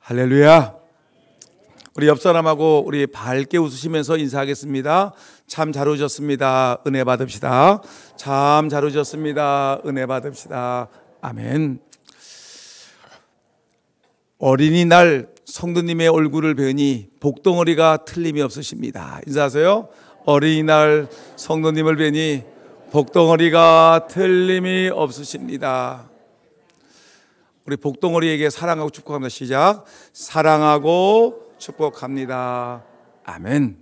할렐루야. 우리 옆 사람하고 우리 밝게 웃으시면서 인사하겠습니다. 참 잘 오셨습니다. 은혜 받읍시다. 참 잘 오셨습니다. 은혜 받읍시다. 아멘. 어린이날 성도님의 얼굴을 뵈니 복덩어리가 틀림이 없으십니다. 인사하세요. 어린이날 성도님을 뵈니 복덩어리가 틀림이 없으십니다. 우리 복덩어리에게 사랑하고 축복합니다. 시작. 사랑하고 축복합니다. 아멘.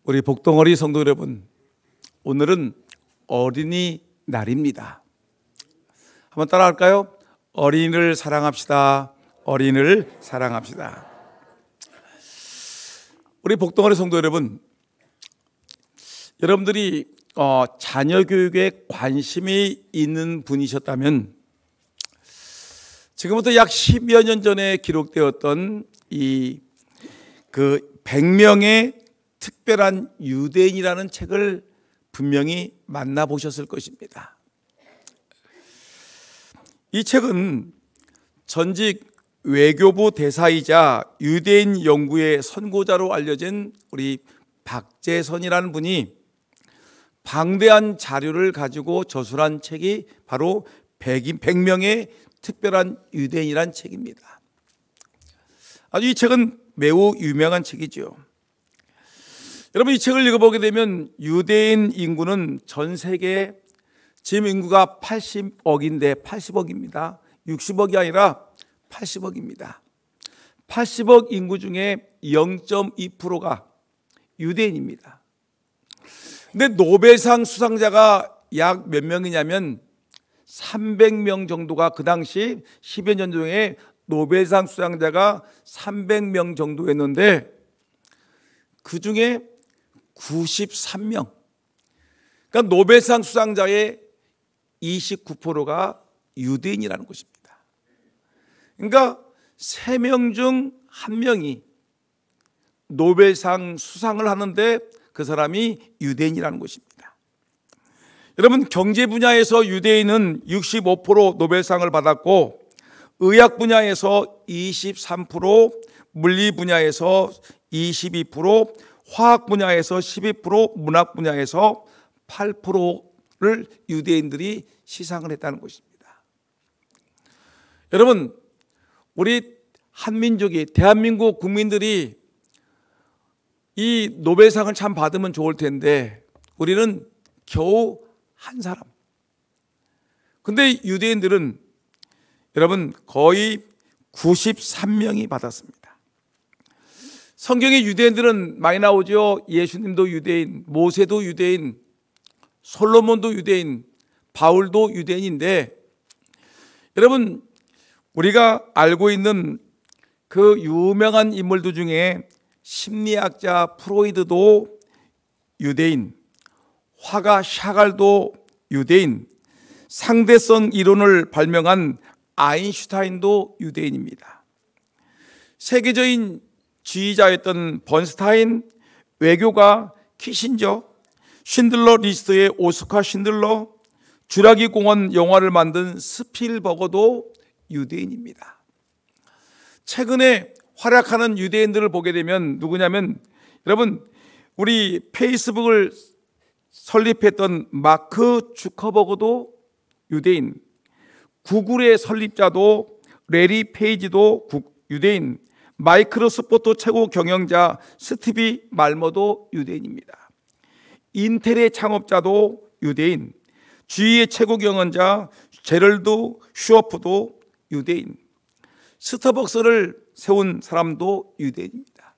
우리 복덩어리 성도 여러분, 오늘은 어린이날입니다. 한번 따라할까요? 어린이를 사랑합시다. 어린이를 사랑합시다. 우리 복덩어리 성도 여러분, 여러분들이 자녀 교육에 관심이 있는 분이셨다면 지금부터 약 10여 년 전에 기록되었던 이 100명의 특별한 유대인이라는 책을 분명히 만나보셨을 것입니다. 이 책은 전직 외교부 대사이자 유대인 연구의 선구자로 알려진 우리 박재선이라는 분이 방대한 자료를 가지고 저술한 책이 바로 100명의 특별한 유대인이란 책입니다. 아주 이 책은 매우 유명한 책이죠. 여러분, 이 책을 읽어보게 되면 유대인 인구는 전 세계에 지금 인구가 80억인데 80억입니다. 60억이 아니라 80억입니다. 80억 인구 중에 0.2%가 유대인입니다. 근데 노벨상 수상자가 약 몇 명이냐면 300명 정도가, 그 당시 10여 년 중에 노벨상 수상자가 300명 정도였는데 그 중에 93명, 그러니까 노벨상 수상자의 29%가 유대인이라는 것입니다. 그러니까 3명 중 1명이 노벨상 수상을 하는데 그 사람이 유대인이라는 것입니다. 여러분, 경제 분야에서 유대인은 65% 노벨상을 받았고, 의학 분야에서 23%, 물리 분야에서 22%, 화학 분야에서 12%, 문학 분야에서 8%를 유대인들이 시상을 했다는 것입니다. 여러분, 우리 한민족이, 대한민국 국민들이 이 노벨상을 참 받으면 좋을 텐데 우리는 겨우 한 사람. 근데 유대인들은 여러분 거의 93명이 받았습니다. 성경에 유대인들은 많이 나오죠. 예수님도 유대인, 모세도 유대인, 솔로몬도 유대인, 바울도 유대인인데, 여러분 우리가 알고 있는 그 유명한 인물들 중에 심리학자 프로이드도 유대인, 화가 샤갈도 유대인, 상대성 이론을 발명한 아인슈타인도 유대인입니다. 세계적인 지휘자였던 번스타인, 외교가 키신저, 쉰들러 리스트의 오스카 쉰들러, 주라기 공원 영화를 만든 스필버거도 유대인입니다. 최근에 활약하는 유대인들을 보게 되면 누구냐면, 여러분 우리 페이스북을 설립했던 마크 주커버그도 유대인, 구글의 설립자도 레리 페이지도 유대인, 마이크로소프트 최고 경영자 스티비 말머도 유대인입니다. 인텔의 창업자도 유대인, GE의 최고 경영자 제럴드 슈어프도 유대인, 스타벅스를 세운 사람도 유대인입니다.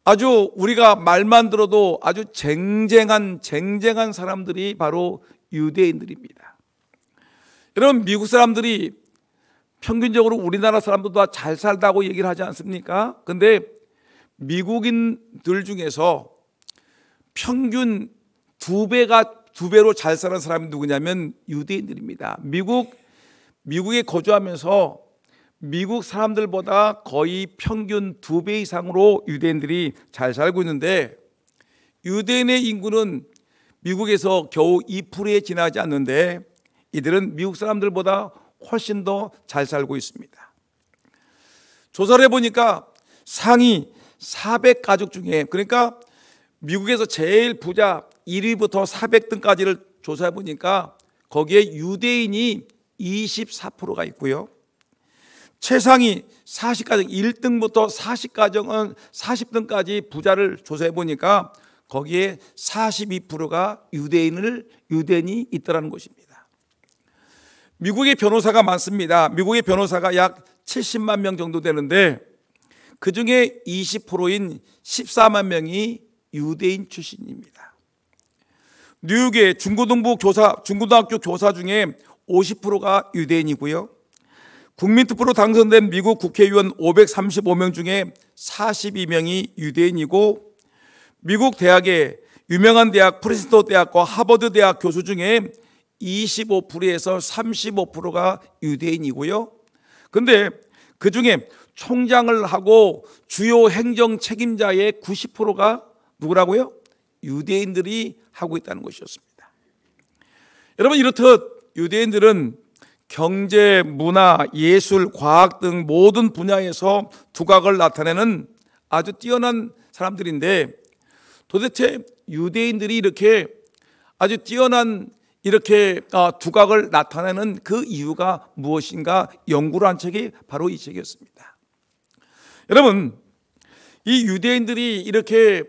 아주 우리가 말만 들어도 아주 쟁쟁한 사람들이 바로 유대인들입니다. 여러분, 미국 사람들이 평균적으로 우리나라 사람들보다 잘 살다고 얘기를 하지 않습니까? 근데 미국인들 중에서 평균 2배로 잘 사는 사람이 누구냐면 유대인들입니다. 미국에 거주하면서 미국 사람들보다 거의 평균 2배 이상으로 유대인들이 잘 살고 있는데, 유대인의 인구는 미국에서 겨우 2%에 지나지 않는데 이들은 미국 사람들보다 훨씬 더 잘 살고 있습니다. 조사를 해보니까 상위 400가족 중에, 그러니까 미국에서 제일 부자 1위부터 400등까지를 조사해보니까 거기에 유대인이 24%가 있고요. 최상위 40가정 1등부터 40등까지 부자를 조사해보니까 거기에 42%가 유대인이 있더라는 것입니다. 미국의 변호사가 많습니다. 미국의 변호사가 약 70만 명 정도 되는데 그 중에 20%인 14만 명이 유대인 출신입니다. 뉴욕의 중고등학교 교사 중에 50%가 유대인이고요. 국민투표로 당선된 미국 국회의원 535명 중에 42명이 유대인이고, 미국 대학의 유명한 대학 프린스턴 대학과 하버드 대학 교수 중에 25%에서 35%가 유대인이고요. 근데 그 중에 총장을 하고 주요 행정 책임자의 90%가 누구라고요? 유대인들이 하고 있다는 것이었습니다. 여러분, 이렇듯 유대인들은 경제, 문화, 예술, 과학 등 모든 분야에서 두각을 나타내는 아주 뛰어난 사람들인데, 도대체 유대인들이 이렇게 아주 뛰어난 두각을 나타내는 그 이유가 무엇인가 연구를 한 책이 바로 이 책이었습니다. 여러분, 이 유대인들이 이렇게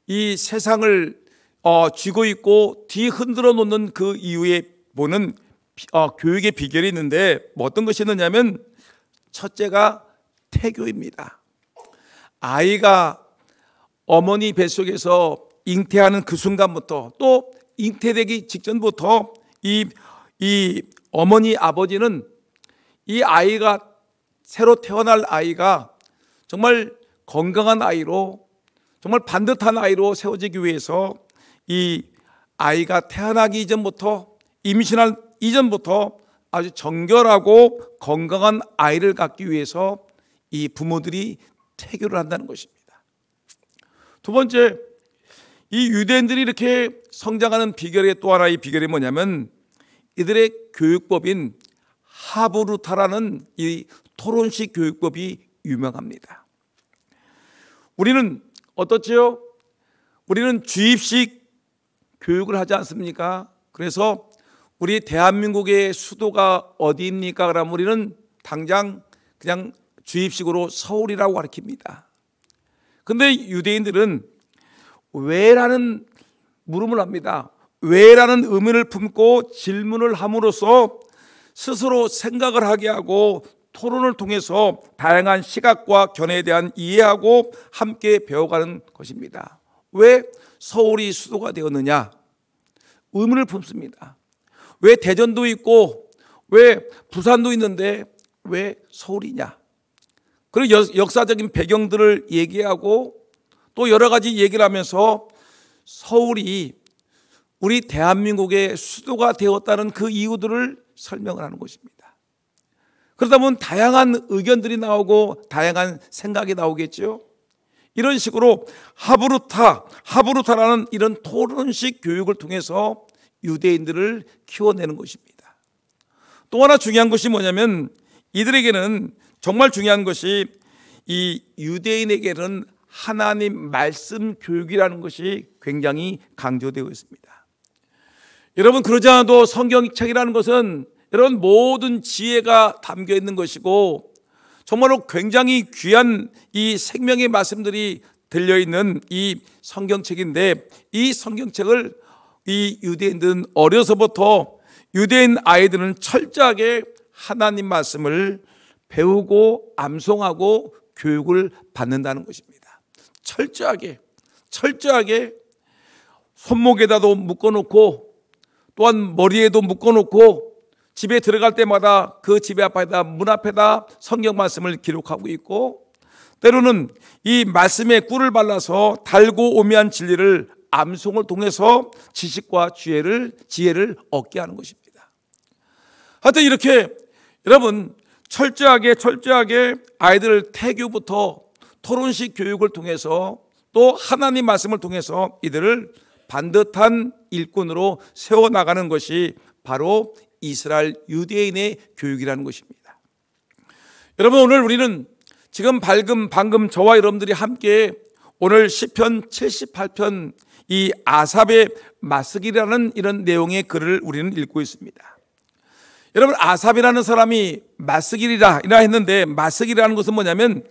이 세상을 쥐고 있고 뒤흔들어 놓는 그 이유에 보는 교육의 비결이 있는데, 어떤 것이 있느냐면 첫째가 태교입니다. 아이가 어머니 뱃속에서 잉태하는 그 순간부터, 또 잉태되기 직전부터 이 어머니 아버지는 이 아이가, 새로 태어날 아이가 정말 건강한 아이로, 정말 반듯한 아이로 세워지기 위해서 이 아이가 태어나기 이전부터, 임신할 이전부터 아주 정결하고 건강한 아이를 갖기 위해서 이 부모들이 태교를 한다는 것입니다. 두 번째, 이 유대인들이 이렇게 성장하는 비결의 또 하나의 비결이 뭐냐면 이들의 교육법인 하브루타라는 이 토론식 교육법이 유명합니다. 우리는 어떻지요? 우리는 주입식 교육을 하지 않습니까? 그래서 우리 대한민국의 수도가 어디입니까? 그러면 우리는 당장 그냥 주입식으로 서울이라고 가르칩니다. 근데 유대인들은 왜라는 물음을 합니다. 왜라는 의문을 품고 질문을 함으로써 스스로 생각을 하게 하고 토론을 통해서 다양한 시각과 견해에 대한 이해하고 함께 배워가는 것입니다. 왜 서울이 수도가 되었느냐? 의문을 품습니다. 왜 대전도 있고 왜 부산도 있는데 왜 서울이냐? 그리고 역사적인 배경들을 얘기하고 또 여러 가지 얘기를 하면서 서울이 우리 대한민국의 수도가 되었다는 그 이유들을 설명을 하는 것입니다. 그러다 보면 다양한 의견들이 나오고 다양한 생각이 나오겠죠. 이런 식으로 하브루타라는 이런 토론식 교육을 통해서 유대인들을 키워내는 것입니다. 또 하나 중요한 것이 뭐냐면 이들에게는 정말 중요한 것이 이 유대인에게는 하나님 말씀 교육이라는 것이 굉장히 강조되어 있습니다. 여러분, 그러지 않아도 성경책이라는 것은 여러분 모든 지혜가 담겨 있는 것이고 정말로 굉장히 귀한 이 생명의 말씀들이 들려있는 이 성경책인데, 이 성경책을 이 유대인들은 어려서부터, 유대인 아이들은 철저하게 하나님 말씀을 배우고 암송하고 교육을 받는다는 것입니다. 철저하게 손목에다도 묶어놓고 또한 머리에도 묶어놓고 집에 들어갈 때마다 그 집에 앞에다 문 앞에다 성경 말씀을 기록하고 있고, 때로는 이 말씀에 꿀을 발라서 달고 오묘한 진리를 암송을 통해서 지식과 지혜를 얻게 하는 것입니다. 하여튼 이렇게 여러분 철저하게 아이들을 태교부터 토론식 교육을 통해서 또 하나님 말씀을 통해서 이들을 반듯한 일꾼으로 세워나가는 것이 바로 이스라엘 유대인의 교육이라는 것입니다. 여러분, 오늘 우리는 지금 방금 저와 여러분들이 함께 오늘 시편 78편 이 아삽의 마스길이라는 이런 내용의 글을 우리는 읽고 있습니다. 여러분, 아삽이라는 사람이 마스길이라 했는데, 마스길이라는 것은 뭐냐면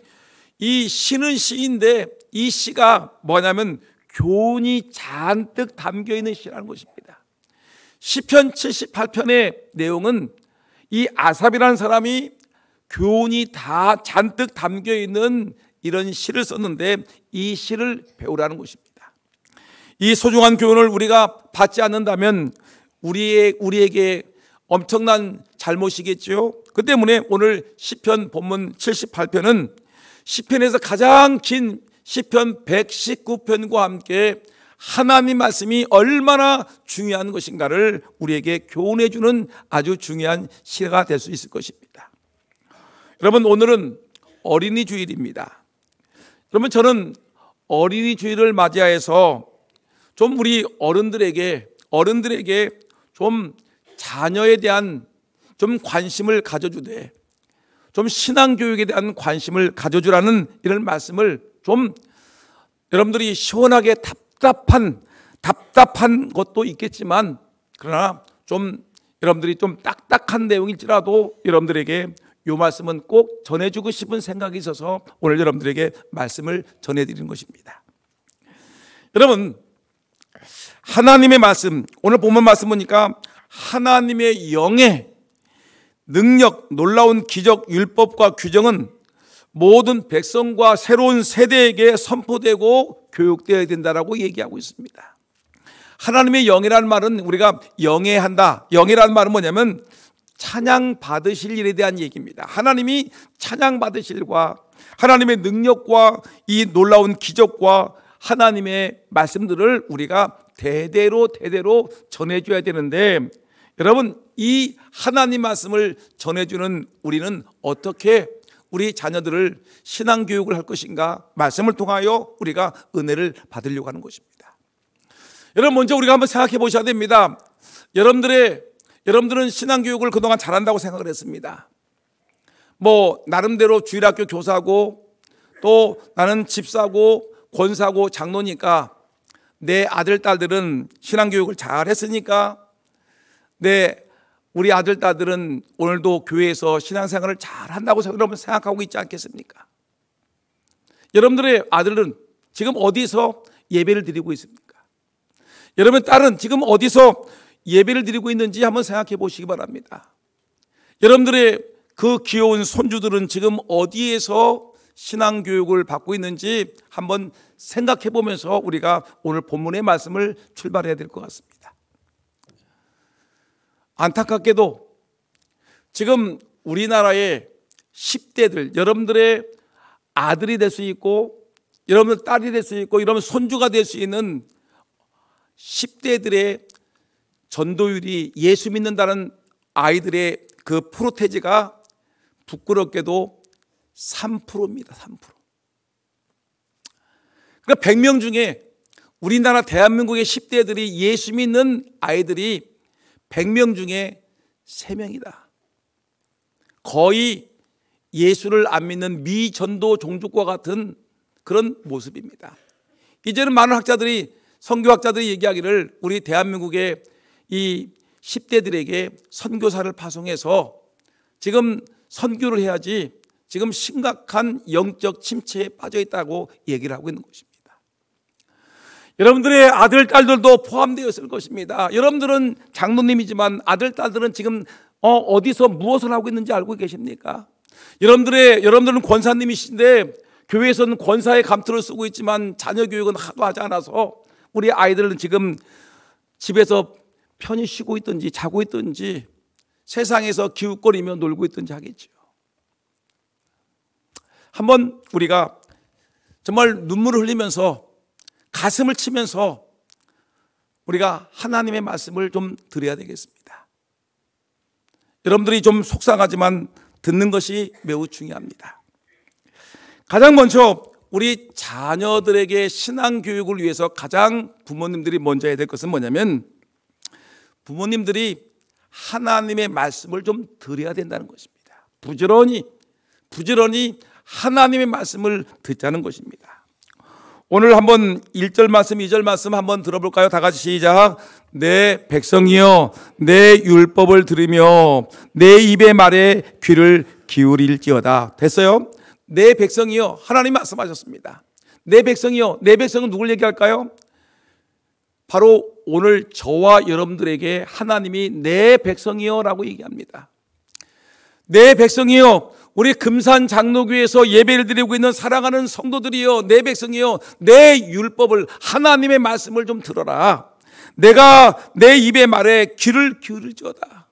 이 시는 시인데 이 시가 뭐냐면 교훈이 잔뜩 담겨 있는 시라는 것입니다. 시편 78편의 내용은 이 아삽이라는 사람이 교훈이 다 잔뜩 담겨 있는 이런 시를 썼는데, 이 시를 배우라는 것입니다. 이 소중한 교훈을 우리가 받지 않는다면 우리에게 엄청난 잘못이겠죠. 그 때문에 오늘 시편 본문 78편은 시편에서 가장 긴 시편 119편과 함께 하나님 말씀이 얼마나 중요한 것인가를 우리에게 교훈해 주는 아주 중요한 시가 될 수 있을 것입니다. 여러분, 오늘은 어린이 주일입니다. 그러면 저는 어린이 주일을 맞이해서 좀 우리 어른들에게 좀 자녀에 대한 좀 관심을 가져주되, 좀 신앙교육에 대한 관심을 가져주라는 이런 말씀을 좀 여러분들이 시원하게 답답한 것도 있겠지만, 그러나 좀 여러분들이 좀 딱딱한 내용일지라도 여러분들에게 이 말씀은 꼭 전해주고 싶은 생각이 있어서 오늘 여러분들에게 말씀을 전해드리는 것입니다. 여러분, 하나님의 말씀, 오늘 본문 말씀 보니까 하나님의 영의 능력, 놀라운 기적, 율법과 규정은 모든 백성과 새로운 세대에게 선포되고 교육되어야 된다라고 얘기하고 있습니다. 하나님의 영이라는 말은 우리가 영예한다. 영예라는 말은 뭐냐면 찬양 받으실 일에 대한 얘기입니다. 하나님이 찬양 받으실 일과 하나님의 능력과 이 놀라운 기적과 하나님의 말씀들을 우리가 대대로 전해줘야 되는데, 여러분, 이 하나님 말씀을 전해주는 우리는 어떻게 우리 자녀들을 신앙교육을 할 것인가? 말씀을 통하여 우리가 은혜를 받으려고 하는 것입니다. 여러분, 먼저 우리가 한번 생각해 보셔야 됩니다. 여러분들은 신앙교육을 그동안 잘한다고 생각을 했습니다. 나름대로 주일학교 교사고, 또 나는 집사고 권사고 장로니까 내 아들 딸들은 신앙교육을 잘 했으니까 우리 아들 딸들은 오늘도 교회에서 신앙생활을 잘 한다고 여러분 생각하고 있지 않겠습니까? 여러분들의 아들은 지금 어디서 예배를 드리고 있습니까? 여러분 딸은 지금 어디서 예배를 드리고 있는지 한번 생각해 보시기 바랍니다. 여러분들의 그 귀여운 손주들은 지금 어디에서 신앙교육을 받고 있는지 한번 생각해 보면서 우리가 오늘 본문의 말씀을 출발해야 될 것 같습니다. 안타깝게도 지금 우리나라의 10대들, 여러분들의 아들이 될 수 있고 여러분들 딸이 될 수 있고 여러분 손주가 될 수 있는 10대들의 전도율이, 예수 믿는다는 아이들의 그 프로테지가 부끄럽게도 3%입니다. 3%. 그러니까 100명 중에 우리나라 대한민국의 10대들이 예수 믿는 아이들이 100명 중에 3명이다. 거의 예수를 안 믿는 미전도 종족과 같은 그런 모습입니다. 이제는 많은 학자들이, 선교학자들이 얘기하기를 우리 대한민국의 이 10대들에게 선교사를 파송해서 지금 선교를 해야지 지금 심각한 영적 침체에 빠져 있다고 얘기를 하고 있는 것입니다. 여러분들의 아들, 딸들도 포함되어 있을 것입니다. 여러분들은 장로님이지만 아들, 딸들은 지금 어디서 무엇을 하고 있는지 알고 계십니까? 여러분들은 권사님이신데 교회에서는 권사의 감투를 쓰고 있지만 자녀 교육은 하도 하지 않아서 우리 아이들은 지금 집에서 편히 쉬고 있든지 자고 있든지 세상에서 기웃거리며 놀고 있든지 하겠죠. 한번 우리가 정말 눈물을 흘리면서 가슴을 치면서 우리가 하나님의 말씀을 좀 드려야 되겠습니다. 여러분들이 좀 속상하지만 듣는 것이 매우 중요합니다. 가장 먼저 우리 자녀들에게 신앙교육을 위해서 가장 부모님들이 먼저 해야 될 것은 뭐냐면 부모님들이 하나님의 말씀을 좀 들어야 된다는 것입니다. 부지런히 하나님의 말씀을 듣자는 것입니다. 오늘 한번 1절 말씀, 2절 말씀 한번 들어볼까요? 다 같이 시작. 내 백성이여 내 율법을 들으며 내 입의 말에 귀를 기울일지어다. 됐어요? 내 백성이여, 하나님 말씀하셨습니다. 내 백성이여, 내 백성은 누굴 얘기할까요? 바로 오늘 저와 여러분들에게 하나님이 내 백성이여 라고 얘기합니다. 내 백성이여, 우리 금산 장로교에서 예배를 드리고 있는 사랑하는 성도들이여, 내 백성이여, 내 율법을, 하나님의 말씀을 좀 들어라. 내가 내 입의 말에 귀를 기울일지어다.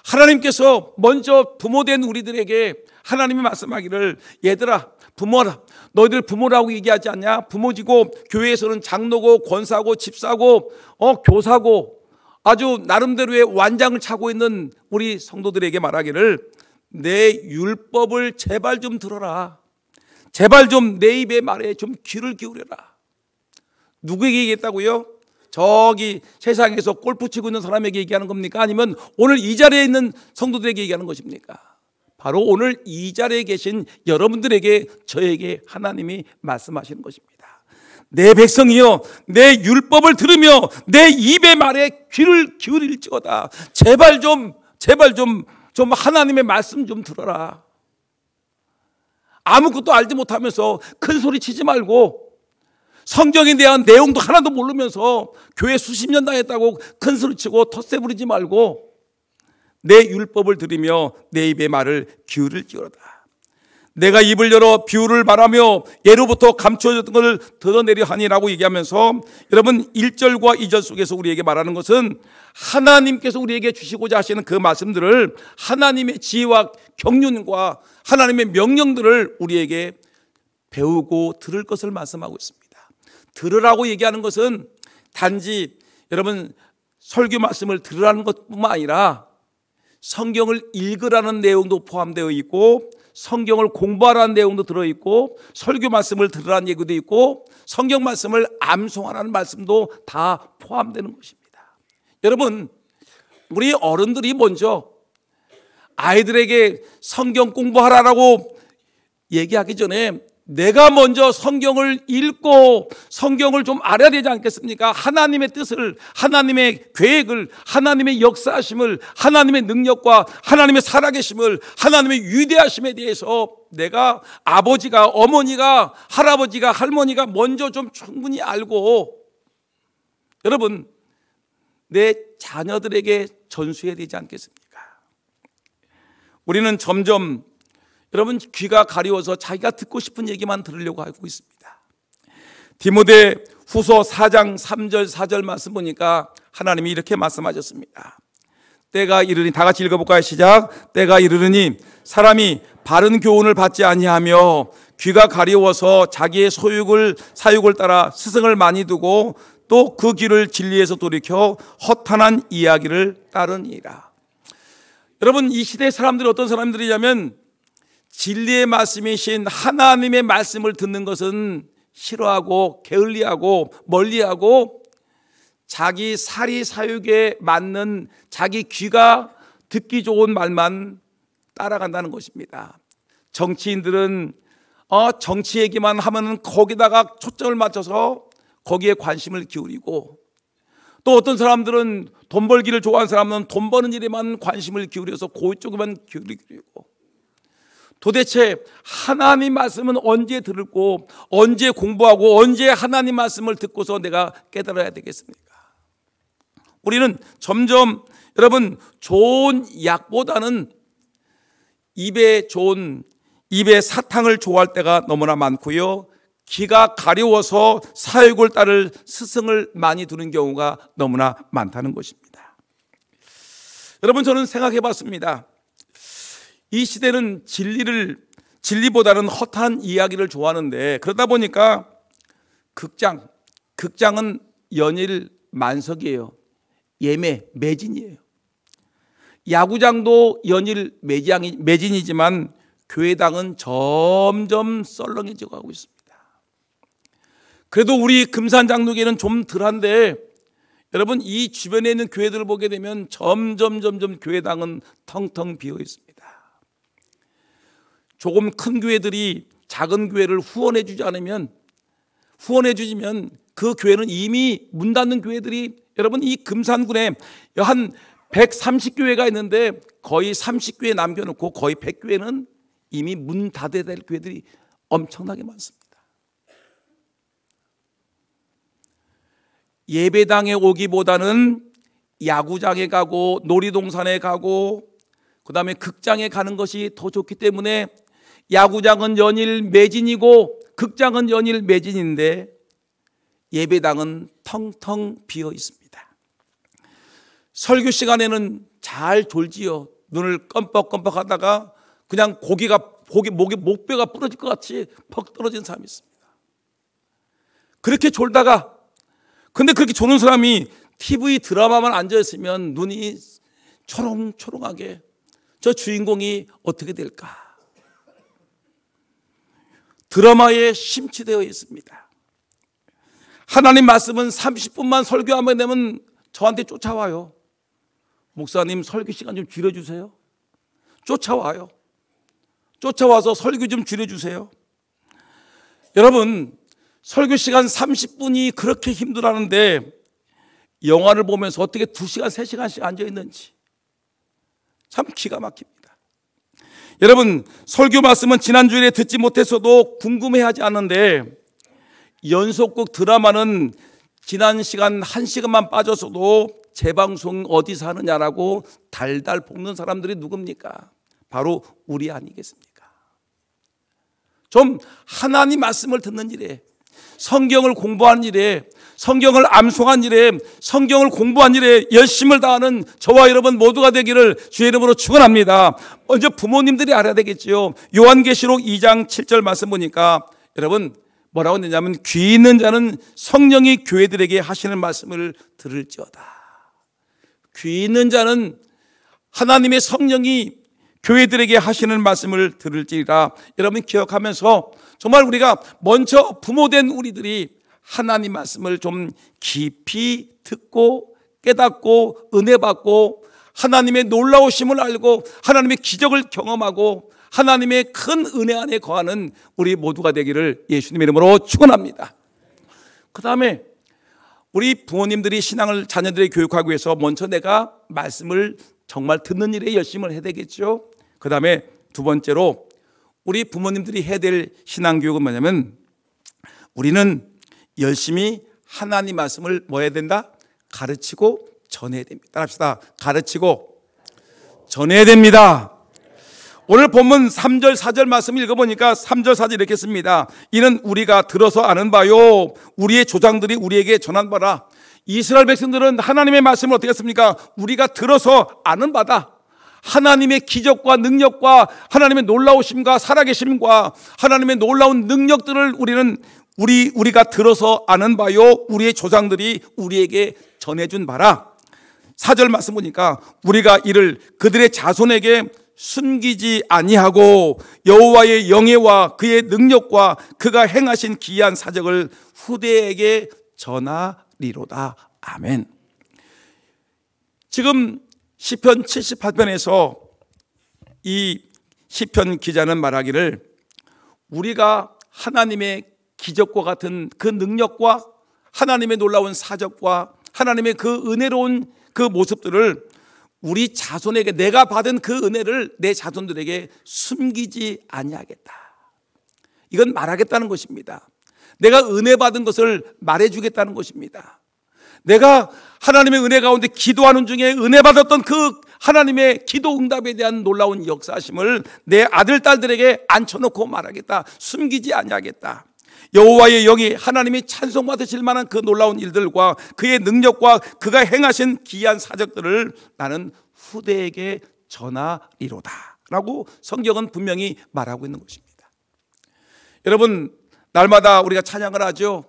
하나님께서 먼저 부모된 우리들에게 하나님이 말씀하기를, 얘들아, 부모라. 너희들 부모라고 얘기하지 않냐? 부모지고 교회에서는 장로고 권사고 집사고 교사고 아주 나름대로의 완장을 차고 있는 우리 성도들에게 말하기를, 내 율법을 제발 좀 들어라. 제발 좀 내 입의 말에 좀 귀를 기울여라. 누구에게 얘기했다고요? 저기 세상에서 골프 치고 있는 사람에게 얘기하는 겁니까? 아니면 오늘 이 자리에 있는 성도들에게 얘기하는 것입니까? 바로 오늘 이 자리에 계신 여러분들에게, 저에게 하나님이 말씀하시는 것입니다. 내 백성이여 내 율법을 들으며 내 입의 말에 귀를 기울일지어다. 제발 좀 하나님의 말씀 좀 들어라. 아무것도 알지 못하면서 큰 소리 치지 말고, 성경에 대한 내용도 하나도 모르면서 교회 수십 년 다녔다고 큰 소리 치고 텃세 부리지 말고, 내 율법을 들으며 내 입의 말을 기울일지어다. 내가 입을 열어 비유를 말하며 예로부터 감추어졌던 것을 드러내려 하니라고 얘기하면서, 여러분 1절과 2절 속에서 우리에게 말하는 것은 하나님께서 우리에게 주시고자 하시는 그 말씀들을, 하나님의 지혜와 경륜과 하나님의 명령들을 우리에게 배우고 들을 것을 말씀하고 있습니다. 들으라고 얘기하는 것은 단지 여러분 설교 말씀을 들으라는 것뿐만 아니라 성경을 읽으라는 내용도 포함되어 있고, 성경을 공부하라는 내용도 들어있고, 설교 말씀을 들으라는 얘기도 있고, 성경 말씀을 암송하라는 말씀도 다 포함되는 것입니다. 여러분, 우리 어른들이 먼저 아이들에게 성경 공부하라고 얘기하기 전에 내가 먼저 성경을 읽고 성경을 좀 알아야 되지 않겠습니까? 하나님의 뜻을, 하나님의 계획을, 하나님의 역사하심을, 하나님의 능력과 하나님의 살아계심을, 하나님의 위대하심에 대해서 내가 아버지가, 어머니가, 할아버지가, 할머니가 먼저 좀 충분히 알고, 여러분 내 자녀들에게 전수해야 되지 않겠습니까? 우리는 점점 여러분 귀가 가려워서 자기가 듣고 싶은 얘기만 들으려고 하고 있습니다. 디모데 후서 4장 3절 4절 말씀 보니까 하나님이 이렇게 말씀하셨습니다. 때가 이르니, 다 같이 읽어볼까요? 시작. 때가 이르니 사람이 바른 교훈을 받지 아니하며 귀가 가려워서 자기의 사육을 따라 스승을 많이 두고 또 그 길을 진리에서 돌이켜 허탄한 이야기를 따르니라. 여러분 이 시대 사람들이 어떤 사람들이냐면, 진리의 말씀이신 하나님의 말씀을 듣는 것은 싫어하고 게을리하고 멀리하고, 자기 사리 사육에 맞는 자기 귀가 듣기 좋은 말만 따라간다는 것입니다. 정치인들은 정치 얘기만 하면 거기다가 초점을 맞춰서 거기에 관심을 기울이고, 또 어떤 사람들은 돈 벌기를 좋아하는 사람은 돈 버는 일에만 관심을 기울여서 그쪽에만 기울이고, 도대체 하나님 말씀은 언제 들고 언제 공부하고 언제 하나님 말씀을 듣고서 내가 깨달아야 되겠습니까? 우리는 점점 여러분 좋은 약보다는 입에 사탕을 좋아할 때가 너무나 많고요, 귀가 가려워서 사육을 따를 스승을 많이 두는 경우가 너무나 많다는 것입니다. 여러분 저는 생각해 봤습니다. 이 시대는 진리보다는 허탄 이야기를 좋아하는데, 그러다 보니까 극장은 연일 만석이에요. 매진이에요. 야구장도 연일 매진이지만 교회당은 점점 썰렁해져 가고 있습니다. 그래도 우리 금산장로교회는 좀 덜한데, 여러분, 이 주변에 있는 교회들을 보게 되면 점점 교회당은 텅텅 비어 있습니다. 조금 큰 교회들이 작은 교회를 후원해 주지 않으면, 그 교회는 이미 문 닫는 교회들이, 여러분, 이 금산군에 한 130교회가 있는데 거의 30교회 남겨놓고 거의 100교회는 이미 문 닫아야 될 교회들이 엄청나게 많습니다. 예배당에 오기보다는 야구장에 가고 놀이동산에 가고 그 다음에 극장에 가는 것이 더 좋기 때문에 야구장은 연일 매진이고 극장은 연일 매진인데 예배당은 텅텅 비어 있습니다. 설교 시간에는 잘 졸지요. 눈을 껌뻑껌뻑 하다가 그냥 목뼈가 부러질 것 같이 퍽 떨어진 사람이 있습니다. 그렇게 졸다가, 근데 그렇게 조는 사람이 TV 드라마만 앉아있으면 눈이 초롱초롱하게, 저 주인공이 어떻게 될까? 드라마에 심취되어 있습니다. 하나님 말씀은 30분만 설교하면 되면 저한테 쫓아와요. 목사님, 설교 시간 좀 줄여주세요. 쫓아와요. 쫓아와서 설교 좀 줄여주세요. 여러분, 설교 시간 30분이 그렇게 힘들어하는데 영화를 보면서 어떻게 2시간, 3시간씩 앉아있는지 참 기가 막힙니다. 여러분, 설교 말씀은 지난주에 듣지 못했어도 궁금해하지 않는데 연속극 드라마는 지난 시간 1시간만 빠졌어도 재방송 어디서 하느냐라고 달달 볶는 사람들이 누굽니까? 바로 우리 아니겠습니까? 좀 하나님 말씀을 듣는 일에, 성경을 공부하는 일에, 성경을 암송한 일에, 성경을 공부한 일에 열심을 다하는 저와 여러분 모두가 되기를 주의 이름으로 축원합니다. 먼저 부모님들이 알아야 되겠지요. 요한계시록 2장 7절 말씀 보니까 여러분 뭐라고 했냐면 귀 있는 자는 성령이 교회들에게 하시는 말씀을 들을지어다. 귀 있는 자는 하나님의 성령이 교회들에게 하시는 말씀을 들을지라. 여러분 기억하면서 정말 우리가 먼저 부모된 우리들이 하나님 말씀을 좀 깊이 듣고 깨닫고 은혜 받고 하나님의 놀라우심을 알고 하나님의 기적을 경험하고 하나님의 큰 은혜 안에 거하는 우리 모두가 되기를 예수님 이름으로 축원합니다. 그 다음에 우리 부모님들이 신앙을 자녀들에게 교육하기 위해서 먼저 내가 말씀을 정말 듣는 일에 열심을 해야 되겠죠. 그 다음에 두 번째로 우리 부모님들이 해야 될 신앙교육은 뭐냐면 우리는 열심히 하나님 말씀을 뭐 해야 된다? 가르치고 전해야 됩니다. 따라합시다. 가르치고 전해야 됩니다. 오늘 본문 3절 4절 말씀 읽어보니까 3절 4절 이렇게 씁니다. 이는 우리가 들어서 아는 바요 우리의 조상들이 우리에게 전한 바라. 이스라엘 백성들은 하나님의 말씀을 어떻게 했습니까? 우리가 들어서 아는 바다. 하나님의 기적과 능력과 하나님의 놀라우심과 살아계심과 하나님의 놀라운 능력들을 우리가 들어서 아는 바요 우리의 조상들이 우리에게 전해준 바라. 4절 말씀 보니까 우리가 이를 그들의 자손에게 숨기지 아니하고 여호와의 영예와 그의 능력과 그가 행하신 기이한 사적을 후대에게 전하리로다. 아멘. 지금 시편 78편에서 이 시편 기자는 말하기를 우리가 하나님의 기적과 같은 그 능력과 하나님의 놀라운 사적과 하나님의 그 은혜로운 그 모습들을 우리 자손에게 내가 받은 그 은혜를 내 자손들에게 숨기지 아니하겠다. 이건 말하겠다는 것입니다. 내가 은혜 받은 것을 말해주겠다는 것입니다. 내가 하나님의 은혜 가운데 기도하는 중에 은혜 받았던 그 하나님의 기도 응답에 대한 놀라운 역사하심을 내 아들 딸들에게 앉혀놓고 말하겠다. 숨기지 아니하겠다. 여호와의 영이 하나님이 찬송받으실 만한 그 놀라운 일들과 그의 능력과 그가 행하신 기이한 사적들을 나는 후대에게 전하리로다 라고 성경은 분명히 말하고 있는 것입니다. 여러분 날마다 우리가 찬양을 하죠.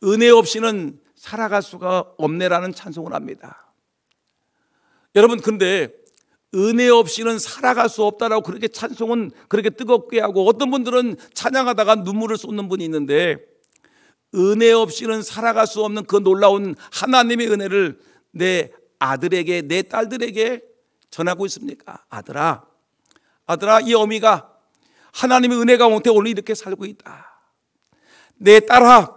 은혜 없이는 살아갈 수가 없네라는 찬송을 합니다. 여러분 근데 은혜 없이는 살아갈 수 없다라고 그렇게 찬송은 그렇게 뜨겁게 하고 어떤 분들은 찬양하다가 눈물을 쏟는 분이 있는데 은혜 없이는 살아갈 수 없는 그 놀라운 하나님의 은혜를 내 아들에게, 내 딸들에게 전하고 있습니까? 아들아, 이 어미가 하나님의 은혜 가운데 오늘 이렇게 살고 있다. 내 딸아,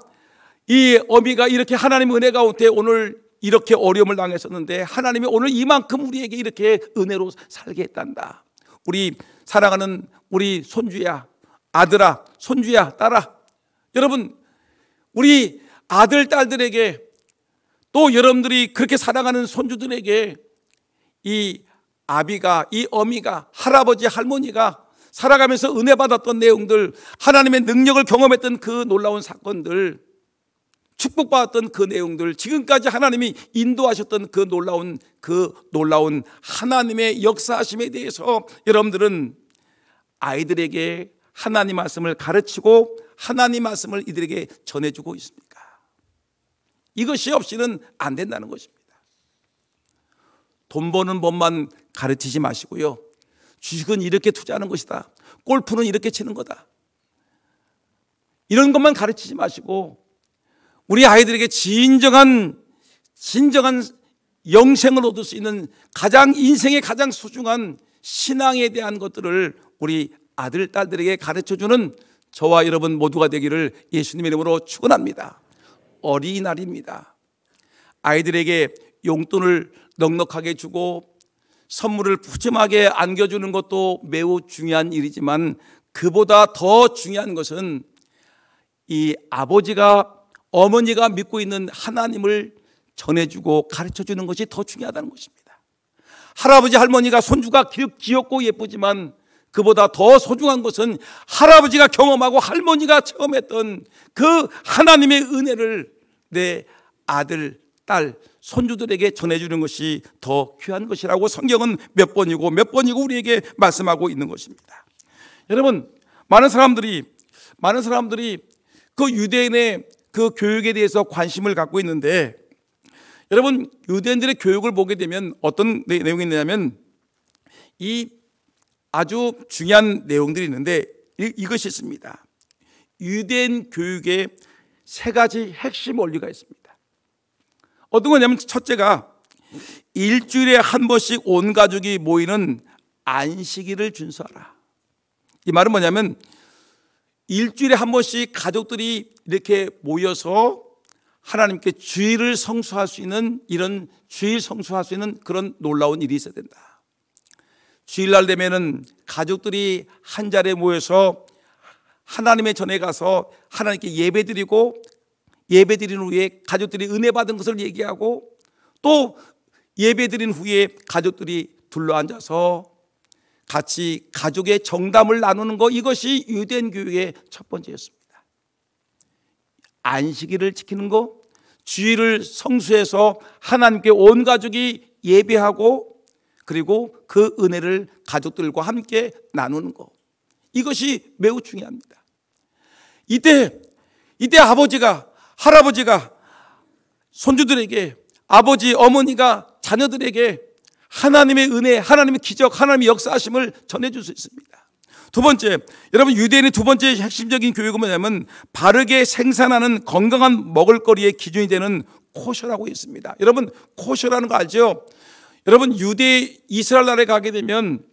이 어미가 이렇게 하나님의 은혜 가운데 오늘 이렇게 어려움을 당했었는데 하나님이 오늘 이만큼 우리에게 이렇게 은혜로 살게 했단다. 우리 사랑하는 우리 손주야, 아들아, 손주야, 딸아, 여러분, 우리 아들, 딸들에게 또 여러분들이 그렇게 사랑하는 손주들에게 이 아비가, 이 어미가, 할아버지, 할머니가 살아가면서 은혜 받았던 내용들, 하나님의 능력을 경험했던 그 놀라운 사건들, 축복받았던 그 내용들, 지금까지 하나님이 인도하셨던 그 놀라운 하나님의 역사하심에 대해서 여러분들은 아이들에게 하나님 말씀을 가르치고 하나님 말씀을 이들에게 전해주고 있습니까? 이것이 없이는 안 된다는 것입니다. 돈 버는 법만 가르치지 마시고요, 주식은 이렇게 투자하는 것이다, 골프는 이렇게 치는 거다, 이런 것만 가르치지 마시고 우리 아이들에게 진정한 영생을 얻을 수 있는 인생의 가장 소중한 신앙에 대한 것들을 우리 아들, 딸들에게 가르쳐주는 저와 여러분 모두가 되기를 예수님의 이름으로 축원합니다. 어린이날입니다. 아이들에게 용돈을 넉넉하게 주고 선물을 푸짐하게 안겨주는 것도 매우 중요한 일이지만 그보다 더 중요한 것은 이 아버지가, 어머니가 믿고 있는 하나님을 전해주고 가르쳐주는 것이 더 중요하다는 것입니다. 할아버지, 할머니가 손주가 귀엽고 예쁘지만 그보다 더 소중한 것은 할아버지가 경험하고 할머니가 체험했던 그 하나님의 은혜를 내 아들, 딸, 손주들에게 전해주는 것이 더 귀한 것이라고 성경은 몇 번이고 우리에게 말씀하고 있는 것입니다. 여러분, 많은 사람들이 그 유대인의 그 교육에 대해서 관심을 갖고 있는데, 여러분, 유대인들의 교육을 보게 되면 어떤 내용이 있냐면 이 아주 중요한 내용들이 있는데 이것이 있습니다. 유대인 교육에 세 가지 핵심 원리가 있습니다. 어떤 거냐면 첫째가 일주일에 한 번씩 온 가족이 모이는 안식일을 준수하라. 이 말은 뭐냐면 일주일에 한 번씩 가족들이 이렇게 모여서 하나님께 주일을 성수할 수 있는, 이런 주일 성수할 수 있는 그런 놀라운 일이 있어야 된다. 주일날 되면은 가족들이 한 자리에 모여서 하나님의 전에 가서 하나님께 예배드리고, 예배드린 후에 가족들이 은혜 받은 것을 얘기하고, 또 예배드린 후에 가족들이 둘러앉아서 같이 가족의 정담을 나누는 것, 이것이 유대인 교육의 첫 번째였습니다. 안식일을 지키는 것, 주일을 성수해서 하나님께 온 가족이 예배하고 그리고 그 은혜를 가족들과 함께 나누는 것, 이것이 매우 중요합니다. 이때 아버지가, 할아버지가 손주들에게, 아버지, 어머니가 자녀들에게 하나님의 은혜, 하나님의 기적, 하나님의 역사하심을 전해줄 수 있습니다. 두 번째, 여러분, 유대인의 두 번째 핵심적인 교육은 뭐냐면 바르게 생산하는 건강한 먹을거리의 기준이 되는 코셔라고 있습니다. 여러분, 코셔라는 거 알죠? 여러분, 이스라엘 나라에 가게 되면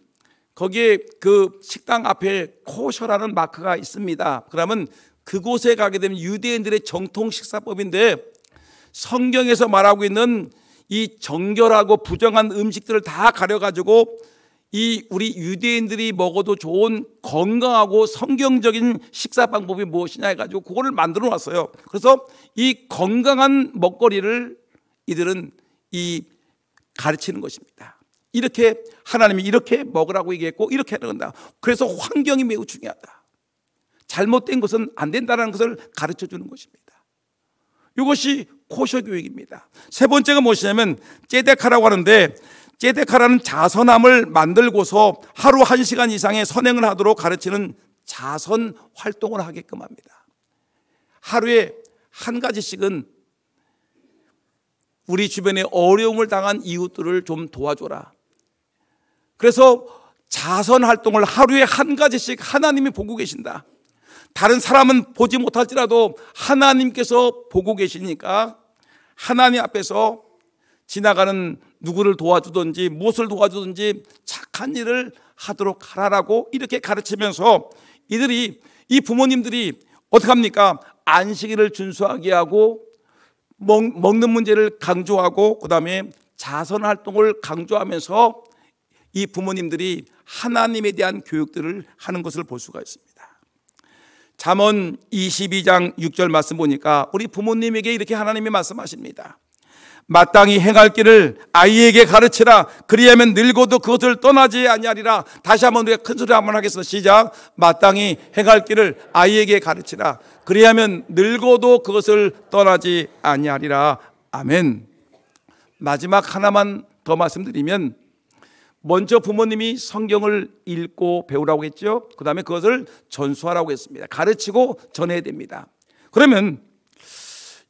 거기에 그 식당 앞에 코셔라는 마크가 있습니다. 그러면 그곳에 가게 되면 유대인들의 정통 식사법인데, 성경에서 말하고 있는 이 정결하고 부정한 음식들을 다 가려가지고 이 우리 유대인들이 먹어도 좋은 건강하고 성경적인 식사 방법이 무엇이냐 해가지고 그거를 만들어 놨어요. 그래서 이 건강한 먹거리를 이들은 가르치는 것입니다. 이렇게 하나님이 이렇게 먹으라고 얘기했고 이렇게 하는 건다. 그래서 환경이 매우 중요하다. 잘못된 것은 안 된다는 것을 가르쳐 주는 것입니다. 이것이 코셔 교육입니다. 세 번째가 무엇이냐면 ጼ데카라고 하는데, ጼ데카라는 자선함을 만들고서 하루 1시간 이상의 선행을 하도록 가르치는 자선 활동을 하게끔 합니다. 하루에 한 가지씩은 우리 주변에 어려움을 당한 이웃들을 좀 도와줘라. 그래서 자선 활동을 하루에 한 가지씩 하나님이 보고 계신다. 다른 사람은 보지 못할지라도 하나님께서 보고 계시니까 하나님 앞에서 지나가는 누구를 도와주든지 무엇을 도와주든지 착한 일을 하도록 하라라고 이렇게 가르치면서 이 부모님들이 어떻게 합니까? 안식일을 준수하게 하고 먹는 문제를 강조하고 그 다음에 자선활동을 강조하면서 이 부모님들이 하나님에 대한 교육들을 하는 것을 볼 수가 있습니다. 잠언 22장 6절 말씀 보니까 우리 부모님에게 이렇게 하나님이 말씀하십니다. 마땅히 행할 길을 아이에게 가르치라. 그리하면 늙어도 그것을 떠나지 아니하리라. 다시 한번 우리가 큰 소리 한번 하겠습니다. 시작. 마땅히 행할 길을 아이에게 가르치라. 그리하면 늙어도 그것을 떠나지 아니하리라. 아멘. 마지막 하나만 더 말씀드리면, 먼저 부모님이 성경을 읽고 배우라고 했죠. 그 다음에 그것을 전수하라고 했습니다. 가르치고 전해야 됩니다. 그러면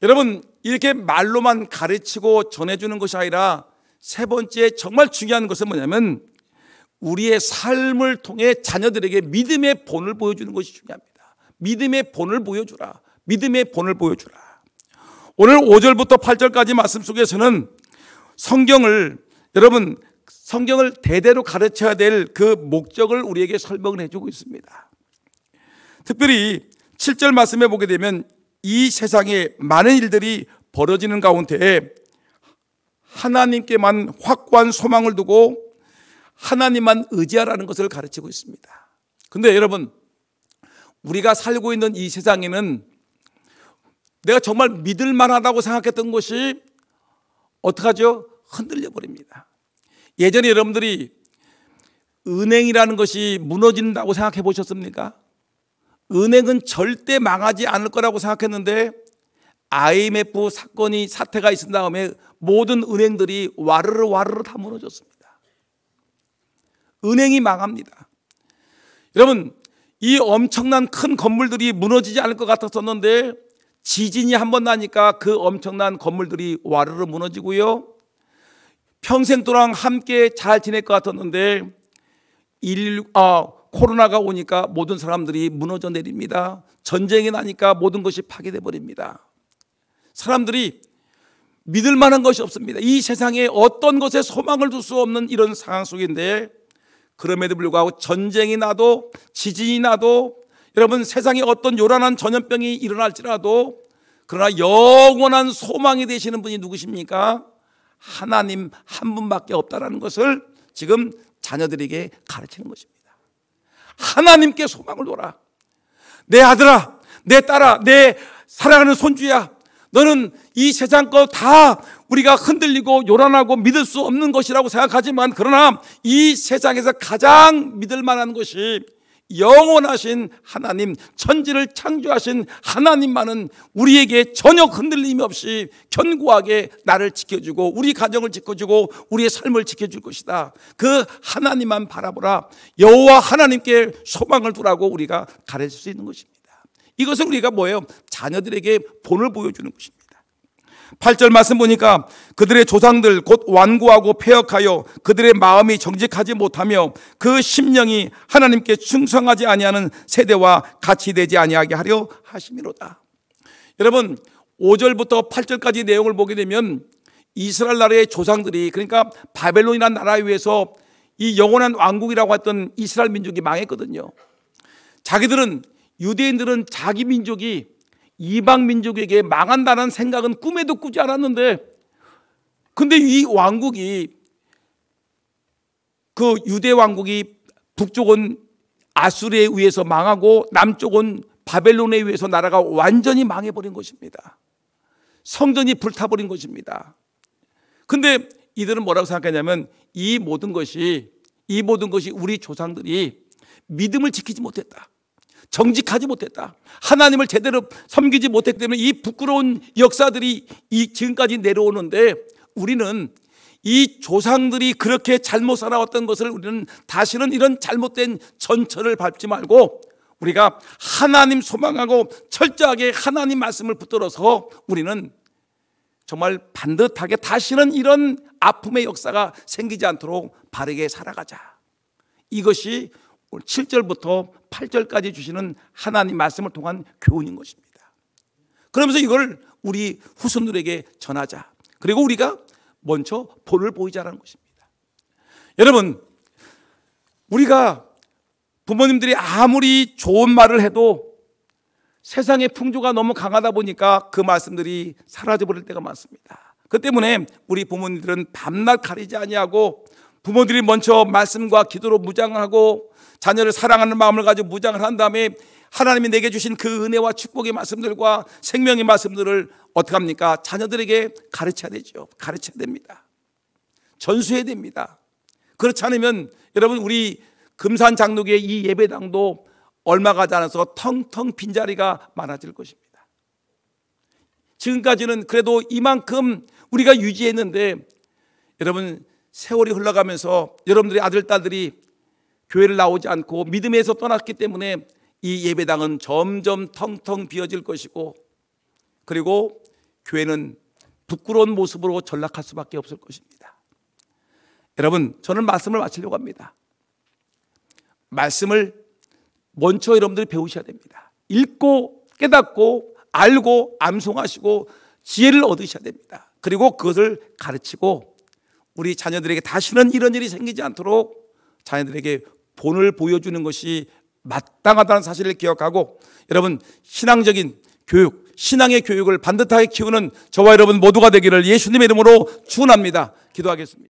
여러분, 이렇게 말로만 가르치고 전해주는 것이 아니라 세 번째 정말 중요한 것은 뭐냐면 우리의 삶을 통해 자녀들에게 믿음의 본을 보여주는 것이 중요합니다. 믿음의 본을 보여주라. 믿음의 본을 보여주라. 오늘 5절부터 8절까지 말씀 속에서는 성경을 대대로 가르쳐야 될 그 목적을 우리에게 설명을 해주고 있습니다. 특별히 7절 말씀에 보게 되면 이 세상에 많은 일들이 벌어지는 가운데 하나님께만 확고한 소망을 두고 하나님만 의지하라는 것을 가르치고 있습니다. 그런데 여러분, 우리가 살고 있는 이 세상에는 내가 정말 믿을 만하다고 생각했던 것이 어떡하죠? 흔들려 버립니다. 예전에 여러분들이 은행이라는 것이 무너진다고 생각해 보셨습니까? 은행은 절대 망하지 않을 거라고 생각했는데 IMF 사태가 있은 다음에 모든 은행들이 와르르 다 무너졌습니다. 은행이 망합니다. 여러분, 이 엄청난 큰 건물들이 무너지지 않을 것 같았었는데 지진이 한번 나니까 그 엄청난 건물들이 와르르 무너지고요. 평생 동안 함께 잘 지낼 것 같았는데 코로나가 오니까 모든 사람들이 무너져 내립니다. 전쟁이 나니까 모든 것이 파괴돼 버립니다. 사람들이 믿을 만한 것이 없습니다. 이 세상에 어떤 것에 소망을 둘 수 없는 이런 상황 속인데, 그럼에도 불구하고 전쟁이 나도 지진이 나도 여러분, 세상에 어떤 요란한 전염병이 일어날지라도 그러나 영원한 소망이 되시는 분이 누구십니까? 하나님 한 분밖에 없다라는 것을 지금 자녀들에게 가르치는 것입니다. 하나님께 소망을 둬라. 내 아들아, 내 딸아, 내 사랑하는 손주야, 너는 이 세상 거 다 우리가 흔들리고 요란하고 믿을 수 없는 것이라고 생각하지만, 그러나 이 세상에서 가장 믿을 만한 것이 영원하신 하나님, 천지를 창조하신 하나님만은 우리에게 전혀 흔들림이 없이 견고하게 나를 지켜주고 우리 가정을 지켜주고 우리의 삶을 지켜줄 것이다. 그 하나님만 바라보라. 여호와 하나님께 소망을 두라고 우리가 가르칠 수 있는 것입니다. 이것을 우리가 뭐예요? 자녀들에게 본을 보여주는 것입니다. 8절 말씀 보니까 그들의 조상들 곧 완고하고 패역하여 그들의 마음이 정직하지 못하며 그 심령이 하나님께 충성하지 아니하는 세대와 같이 되지 아니하게 하려 하심이로다. 여러분, 5절부터 8절까지 내용을 보게 되면 이스라엘 나라의 조상들이, 그러니까 바벨론이라는 나라에 의해서 이 영원한 왕국이라고 했던 이스라엘 민족이 망했거든요. 유대인들은 자기 민족이 이방 민족에게 망한다는 생각은 꿈에도 꾸지 않았는데, 근데 이 왕국이, 그 유대 왕국이 북쪽은 아수르에 의해서 망하고 남쪽은 바벨론에 의해서 나라가 완전히 망해버린 것입니다. 성전이 불타버린 것입니다. 근데 이들은 뭐라고 생각했냐면 이 모든 것이 우리 조상들이 믿음을 지키지 못했다, 정직하지 못했다, 하나님을 제대로 섬기지 못했기 때문에 이 부끄러운 역사들이 지금까지 내려오는데, 우리는 이 조상들이 그렇게 잘못 살아왔던 것을 우리는 다시는 이런 잘못된 전철을 밟지 말고 우리가 하나님 소망하고 철저하게 하나님 말씀을 붙들어서 우리는 정말 반듯하게 다시는 이런 아픔의 역사가 생기지 않도록 바르게 살아가자. 이것이 오늘 7절부터 8절까지 주시는 하나님 말씀을 통한 교훈인 것입니다. 그러면서 이걸 우리 후손들에게 전하자. 그리고 우리가 먼저 본을 보이자라는 것입니다. 여러분, 우리가 부모님들이 아무리 좋은 말을 해도 세상의 풍조가 너무 강하다 보니까 그 말씀들이 사라져버릴 때가 많습니다. 그 때문에 우리 부모님들은 밤낮 가리지 아니하고 부모들이 먼저 말씀과 기도로 무장하고 자녀를 사랑하는 마음을 가지고 무장을 한 다음에 하나님이 내게 주신 그 은혜와 축복의 말씀들과 생명의 말씀들을 어떻게 합니까? 자녀들에게 가르쳐야 되죠. 가르쳐야 됩니다. 전수해야 됩니다. 그렇지 않으면 여러분, 우리 금산 장로교의 이 예배당도 얼마 가지 않아서 텅텅 빈자리가 많아질 것입니다. 지금까지는 그래도 이만큼 우리가 유지했는데 여러분, 세월이 흘러가면서 여러분들의 아들, 딸들이 교회를 나오지 않고 믿음에서 떠났기 때문에 이 예배당은 점점 텅텅 비어질 것이고, 그리고 교회는 부끄러운 모습으로 전락할 수밖에 없을 것입니다. 여러분, 저는 말씀을 마치려고 합니다. 말씀을 먼저 여러분들이 배우셔야 됩니다. 읽고 깨닫고 알고 암송하시고 지혜를 얻으셔야 됩니다. 그리고 그것을 가르치고 우리 자녀들에게 다시는 이런 일이 생기지 않도록 자녀들에게 본을 보여주는 것이 마땅하다는 사실을 기억하고, 여러분, 신앙적인 교육, 신앙의 교육을 반듯하게 키우는 저와 여러분 모두가 되기를 예수님의 이름으로 축원합니다. 기도하겠습니다.